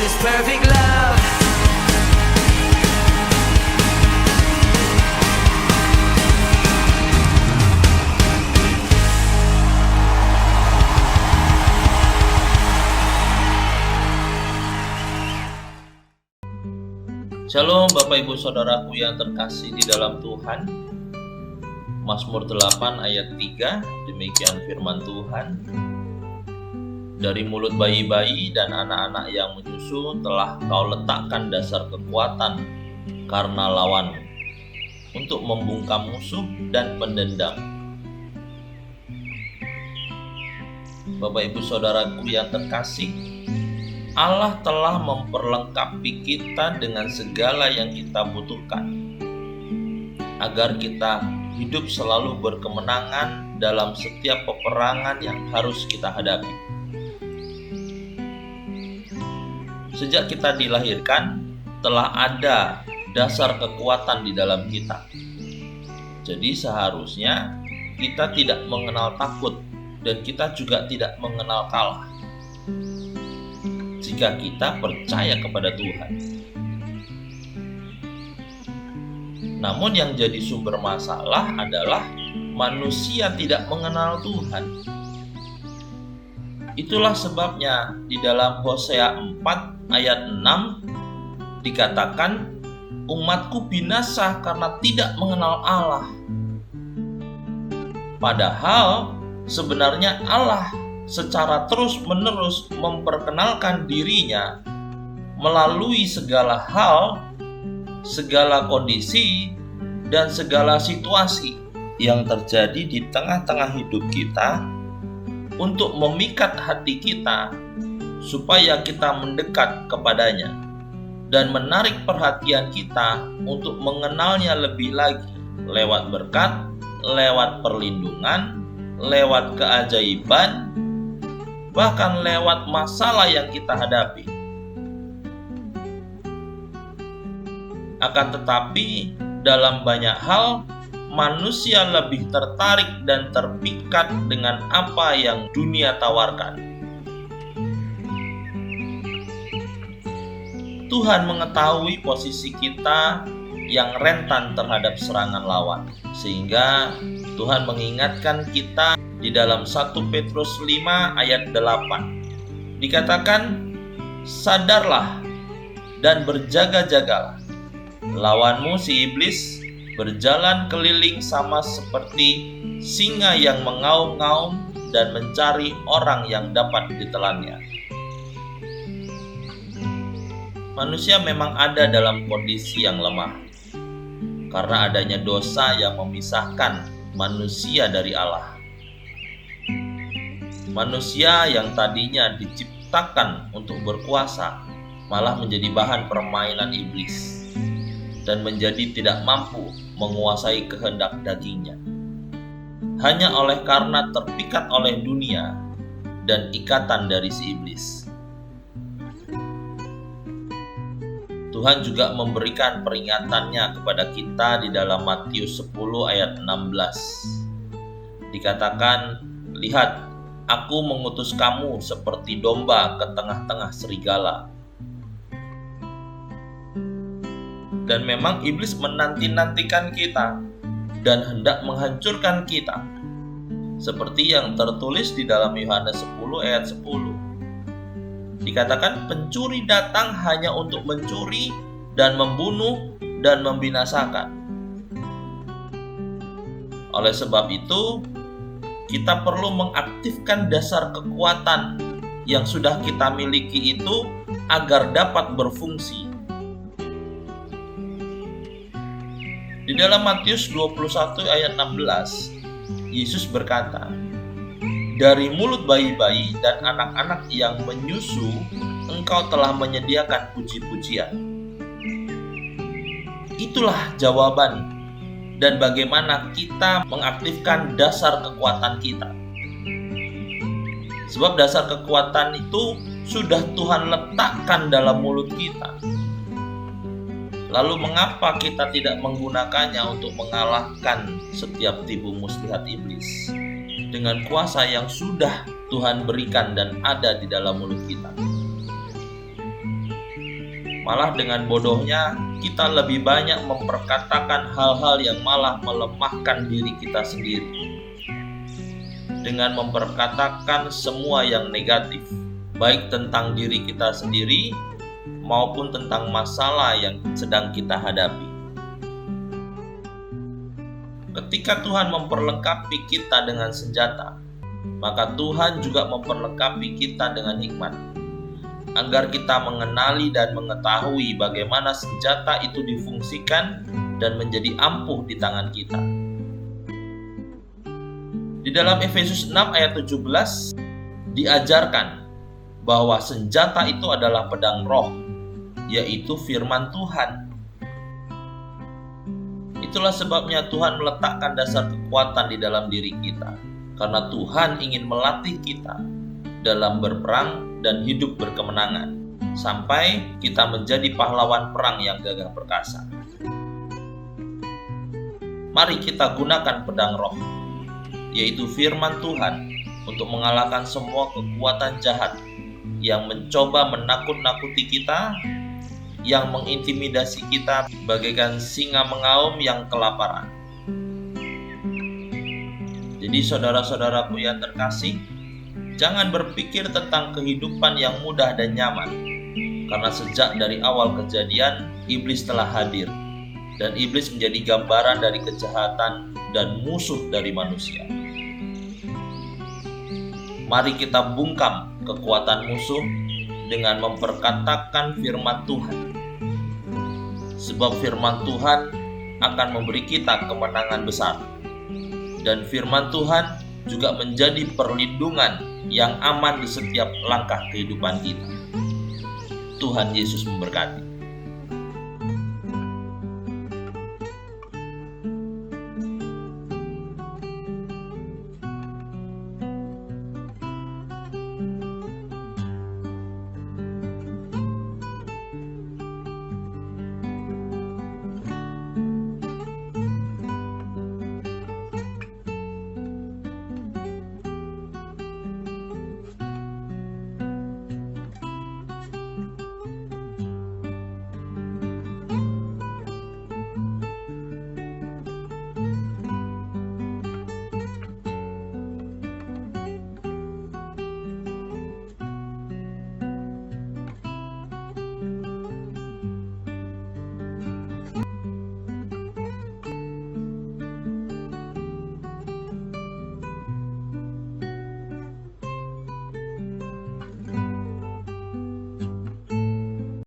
this perfect love. Shalom Bapak Ibu Saudaraku yang terkasih di dalam Tuhan. Mazmur 8 ayat 3, demikian firman Tuhan. Dari mulut bayi-bayi dan anak-anak yang menyusu telah kau letakkan dasar kekuatan karena lawanmu, untuk membungkam musuh dan pendendam. Bapak Ibu Saudaraku yang terkasih, Allah telah memperlengkapi kita dengan segala yang kita butuhkan, agar kita hidup selalu berkemenangan dalam setiap peperangan yang harus kita hadapi. Sejak kita dilahirkan, telah ada dasar kekuatan di dalam kita. Jadi seharusnya kita tidak mengenal takut, dan kita juga tidak mengenal kalah jika kita percaya kepada Tuhan. Namun yang jadi sumber masalah adalah manusia tidak mengenal Tuhan. Itulah sebabnya di dalam Hosea 4 ayat 6 dikatakan, umatku binasa karena tidak mengenal Allah. Padahal sebenarnya Allah secara terus-menerus memperkenalkan dirinya melalui segala hal, segala kondisi, dan segala situasi yang terjadi di tengah-tengah hidup kita, untuk memikat hati kita supaya kita mendekat kepadanya dan menarik perhatian kita untuk mengenalnya lebih lagi lewat berkat, lewat perlindungan, lewat keajaiban, bahkan lewat masalah yang kita hadapi. Akan tetapi, dalam banyak hal, manusia lebih tertarik dan terpikat dengan apa yang dunia tawarkan. Tuhan mengetahui posisi kita yang rentan terhadap serangan lawan, sehingga Tuhan mengingatkan kita di dalam 1 Petrus 5 ayat 8. Dikatakan, sadarlah dan berjaga-jagalah. Lawanmu si iblis berjalan keliling sama seperti singa yang mengaum-ngaum dan mencari orang yang dapat ditelannya. Manusia memang ada dalam kondisi yang lemah karena adanya dosa yang memisahkan manusia dari Allah. Manusia yang tadinya diciptakan untuk berkuasa malah menjadi bahan permainan iblis dan menjadi tidak mampu menguasai kehendak dagingnya, hanya oleh karena terpikat oleh dunia dan ikatan dari si iblis. Tuhan juga memberikan peringatannya kepada kita di dalam Matius 10 ayat 16. Dikatakan, lihat, aku mengutus kamu seperti domba ke tengah-tengah serigala. Dan memang iblis menanti-nantikan kita dan hendak menghancurkan kita, seperti yang tertulis di dalam Yohanes 10 ayat 10. Dikatakan, pencuri datang hanya untuk mencuri dan membunuh dan membinasakan. Oleh sebab itu, kita perlu mengaktifkan dasar kekuatan yang sudah kita miliki itu agar dapat berfungsi. Di dalam Matius 21 ayat 16, Yesus berkata, dari mulut bayi-bayi dan anak-anak yang menyusu, engkau telah menyediakan puji-pujian. Itulah jawaban dan bagaimana kita mengaktifkan dasar kekuatan kita. Sebab dasar kekuatan itu sudah Tuhan letakkan dalam mulut kita. Lalu mengapa kita tidak menggunakannya untuk mengalahkan setiap tipu muslihat iblis dengan kuasa yang sudah Tuhan berikan dan ada di dalam mulut kita? Malah dengan bodohnya kita lebih banyak memperkatakan hal-hal yang malah melemahkan diri kita sendiri. Dengan memperkatakan semua yang negatif, baik tentang diri kita sendiri maupun tentang masalah yang sedang kita hadapi. Ketika Tuhan memperlengkapi kita dengan senjata, maka Tuhan juga memperlengkapi kita dengan hikmat, agar kita mengenali dan mengetahui bagaimana senjata itu difungsikan dan menjadi ampuh di tangan kita. Di dalam Efesus 6 ayat 17 diajarkan bahwa senjata itu adalah pedang roh, yaitu firman Tuhan. Itulah sebabnya Tuhan meletakkan dasar kekuatan di dalam diri kita, karena Tuhan ingin melatih kita dalam berperang dan hidup berkemenangan, sampai kita menjadi pahlawan perang yang gagah perkasa. Mari kita gunakan pedang roh, yaitu firman Tuhan, untuk mengalahkan semua kekuatan jahat yang mencoba menakut-nakuti kita, yang mengintimidasi kita bagaikan singa mengaum yang kelaparan. Jadi saudara-saudaraku yang terkasih, jangan berpikir tentang kehidupan yang mudah dan nyaman, karena sejak dari awal kejadian, iblis telah hadir, dan iblis menjadi gambaran dari kejahatan dan musuh dari manusia. Mari kita bungkam kekuatan musuh dengan memperkatakan firman Tuhan. Sebab firman Tuhan akan memberi kita kemenangan besar. Dan firman Tuhan juga menjadi perlindungan yang aman di setiap langkah kehidupan kita. Tuhan Yesus memberkati.